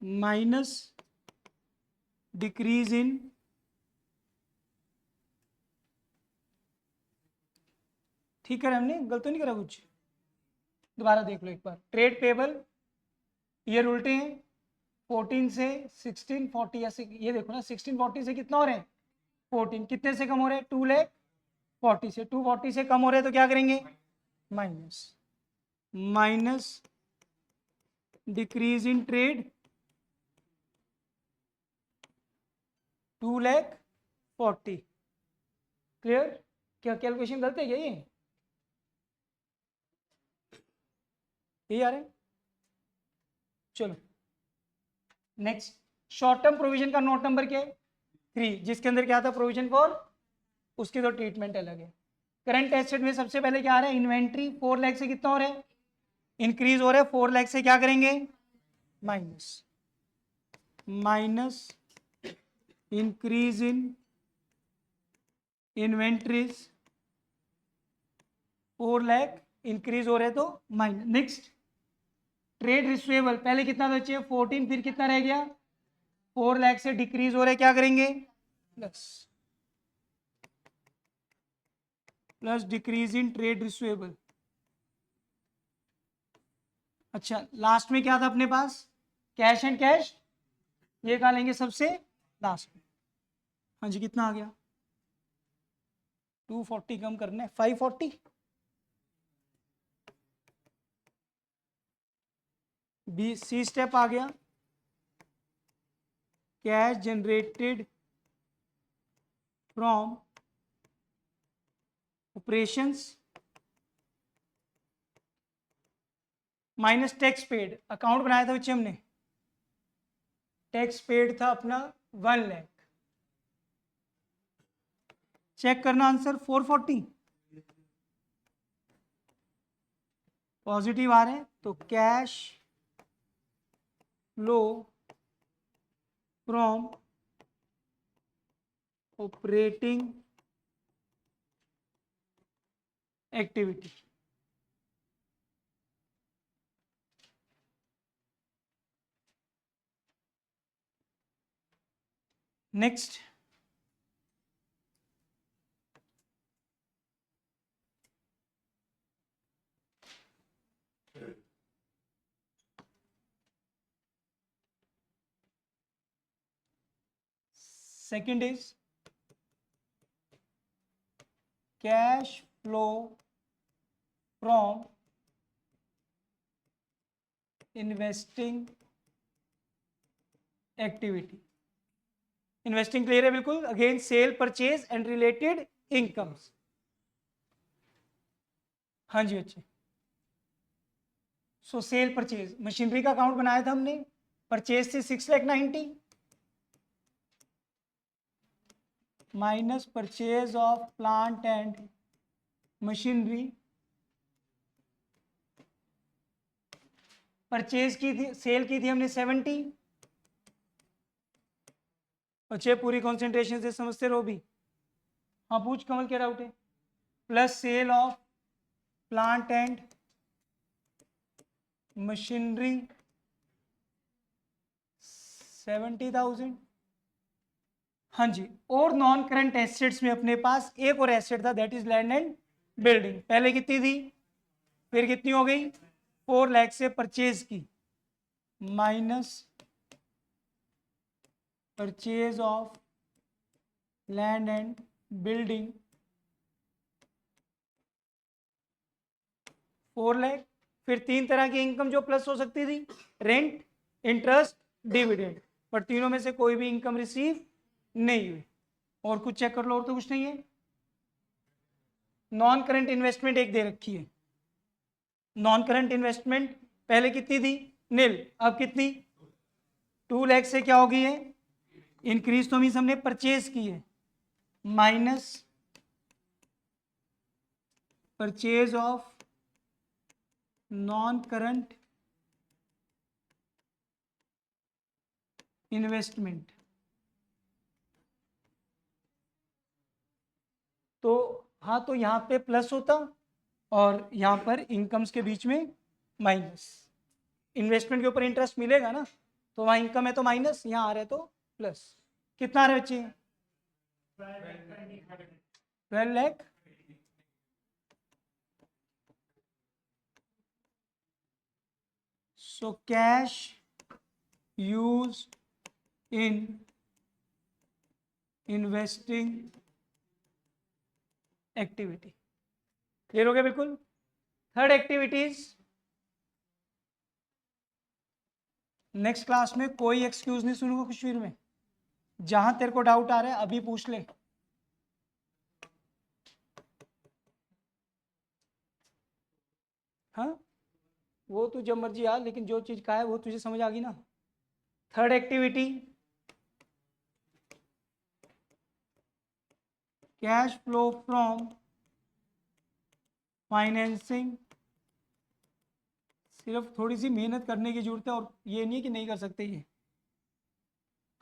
माइनस डिक्रीज इन ठीक है, हमने गलत तो नहीं करा कुछ? दोबारा देख लो एक बार। ट्रेड पेबल ईयर उल्टे हैं, 14 से 16 40 ऐसे, ये देखो ना 16 40 से कितना हो रहे हैं 14, कितने से कम हो रहे हैं 2 लाख 40 से, 240 से कम हो रहे हैं, तो क्या करेंगे? Minus decrease in trade 2,40,000। Clear? क्या कैलकुलेशन गलत है क्या ये? यही आ रहे हैं? चलो नेक्स्ट, शॉर्ट टर्म प्रोविजन का नोट नंबर क्या है? 3, जिसके अंदर क्या था? प्रोविजन फॉर, उसकी तो ट्रीटमेंट अलग है। करंट एसेट में सबसे पहले क्या आ रहा है? इन्वेंट्री 4 लाख से कितना हो रहा है? इंक्रीज हो रहा है। 4 लाख से क्या करेंगे? Minus increase in inventories 4 lakh increase हो रहे हैं, तो माइनस। नेक्स्ट, ट्रेड रिसीवेबल पहले कितना था? चाहिए 14, फिर कितना रह गया? 4 लाख से डिक्रीज हो रहे, क्या करेंगे? Plus decrease in trade receivable. अच्छा, लास्ट में क्या था अपने पास? कैश एंड कैश, ये कहा लेंगे सबसे लास्ट में। हाँ जी, कितना आ गया? 240 कम करना है 540। बी सी स्टेप आ गया, cash generated from operations minus tax paid. Account बनाया था बच्चे हमने, टैक्स पेड था अपना 1 लाख। चेक करना आंसर 440 पॉजिटिव आ रहे हैं, तो cash flow from operating activity. Next, second is cash flow from investing activity। Investing clear है बिल्कुल। Again cell purchase and related incomes. हाँ जी बच्चे, सो सेल परचेज मशीनरी का अकाउंट बनाया था हमने, परचेज से 6,90,000 minus purchase of plant and machinery. Purchase की थी, सेल की थी हमने 70। बच्चे पूरी कंसंट्रेशन से समझते रहो भी। हाँ पूछ कमल, क्या डाउट है? Plus sale of plant and machinery 70,000। हाँ जी, और नॉन करंट एसेट्स में अपने पास एक और एसेट था, that is land and building. पहले कितनी थी, फिर कितनी हो गई? 4 लाख से परचेज की, minus purchase of land and building 4 lakh. फिर 3 तरह की इनकम जो प्लस हो सकती थी, रेंट, इंटरेस्ट, डिविडेंड, पर तीनों में से कोई भी इनकम रिसीव नहीं हुई। और कुछ चेक कर लो, और तो कुछ नहीं है। नॉन करंट इन्वेस्टमेंट एक दे रखी है, नॉन करंट इन्वेस्टमेंट पहले कितनी थी, नील, अब कितनी, 2 लाख से क्या हो गई है, इंक्रीज तो मीन्स हमने परचेज की है, minus purchase of non current investment. तो हाँ, तो यहाँ पे प्लस होता और यहाँ पर इनकम्स के बीच में माइनस। इन्वेस्टमेंट के ऊपर इंटरेस्ट मिलेगा ना, तो वहाँ इनकम है तो माइनस, यहाँ आ रहा है तो प्लस। कितना आ रहा है बच्चे, 12 lakh. So cash use in investing activity, clear हो गया बिल्कुल। थर्ड एक्टिविटीज, नेक्स्ट क्लास में कोई एक्सक्यूज नहीं सुनूंगा कश्मीर में, जहां तेरे को डाउट आ रहा है अभी पूछ ले। हाँ, वो तू जब मर्जी आ, लेकिन जो चीज का है वो तुझे समझ आ गई ना। Third activity, cash flow from financing. सिर्फ थोड़ी सी मेहनत करने की जरूरत है, और ये नहीं है कि नहीं कर सकते ये।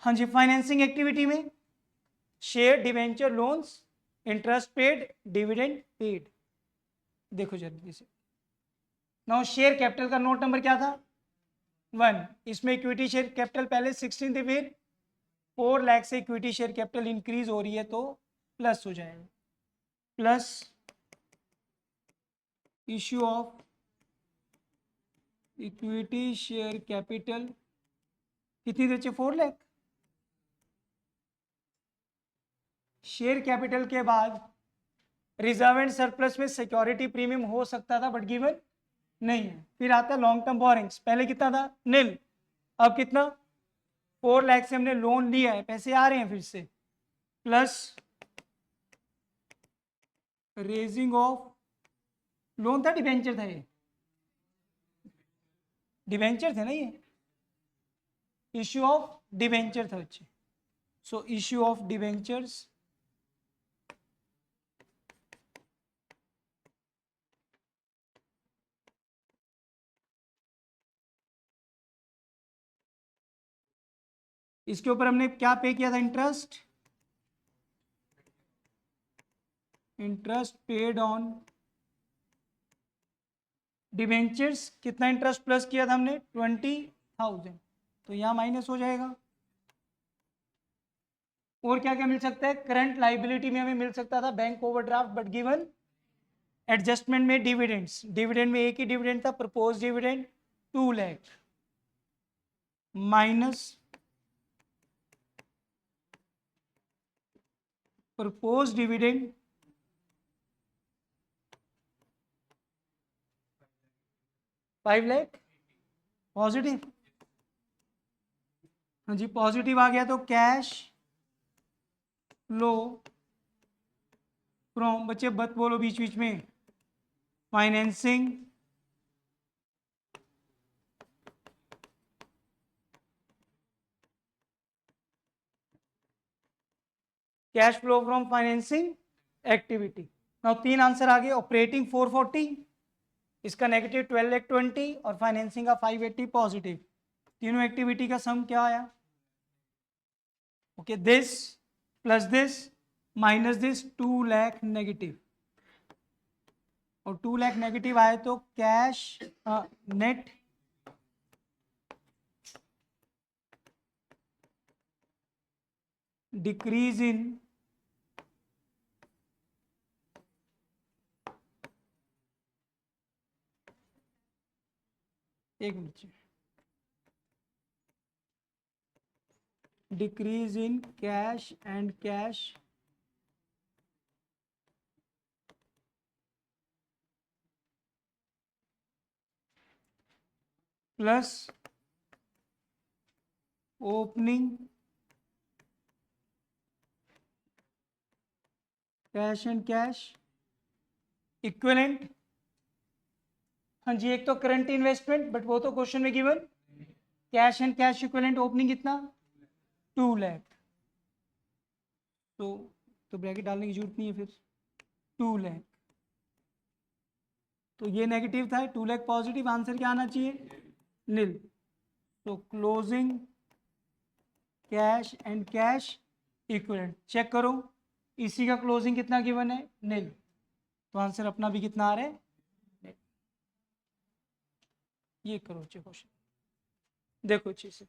हाँ जी, फाइनेंसिंग एक्टिविटी में share, debenture, loans, interest paid, dividend paid. देखो जल्दी से, नाउ शेयर कैपिटल का नोट नंबर क्या था, 1। इसमें इक्विटी शेयर कैपिटल पहले 16 थी, फिर 4 लाख से इक्विटी शेयर कैपिटल इंक्रीज हो रही है तो प्लस हो जाएगा, plus issue of equity share capital कितनी देर चाहिए, 4 लाख। शेयर कैपिटल के बाद रिजर्व एंड सरप्लस में सिक्योरिटी प्रीमियम हो सकता था, बट गिवन नहीं है। फिर आता है लॉन्ग टर्म बोरिंग्स, पहले कितना था, नील, अब कितना, 4 लाख से हमने लोन लिया है, पैसे आ रहे हैं फिर से, प्लस रेजिंग ऑफ, लोन था डिवेंचर था, ये डिवेंचर थे ना, ये इश्यू ऑफ डिवेंचर था बच्चे। सो इश्यू ऑफ डिवेंचर्स, इसके ऊपर हमने क्या पे किया था, interest, interest paid on debentures. कितना इंटरेस्ट प्लस किया था हमने, 20,000, तो यहाँ माइनस हो जाएगा। और क्या क्या मिल सकता है, करंट लाइबिलिटी में हमें मिल सकता था bank overdraft, but given adjustment में डिविडेंड्स, डिविडेंड में एक ही डिविडेंड था, propose dividend 2 lakh, minus propose dividend 5 lakh, positive. हाँ जी, पॉजिटिव आ गया तो कैश फ्लो फ्रॉम, बच्चे बत बोलो बीच बीच में, financing cash flow from financing activity. Now 3 answer आ गए, ऑपरेटिंग 440, इसका नेगेटिव 12 लाख 20 और फाइनेंसिंग का 580 पॉजिटिव। तीनों एक्टिविटी का सम क्या आया, okay, this plus this minus this, 2 lakh negative, और 2 लाख नेगेटिव आए तो कैश नेट डिक्रीज इन एक minute, decrease in cash and cash plus opening cash and cash equivalent. हाँ जी, एक तो करंट इन्वेस्टमेंट, बट वो तो क्वेश्चन में given. Cash and cash equivalent opening कितना, 2 लाख। तो ब्रैकेट डालने की जरूरत नहीं है फिर, 2 लाख। तो ये नेगेटिव था, 2 लाख पॉजिटिव, आंसर क्या आना चाहिए, नील। तो closing cash and cash equivalent check करो, इसी का क्लोजिंग कितना गिवन है, नील। तो आंसर अपना भी कितना आ रहा है, नील। ये करो क्वेश्चन, देखो अच्छे से।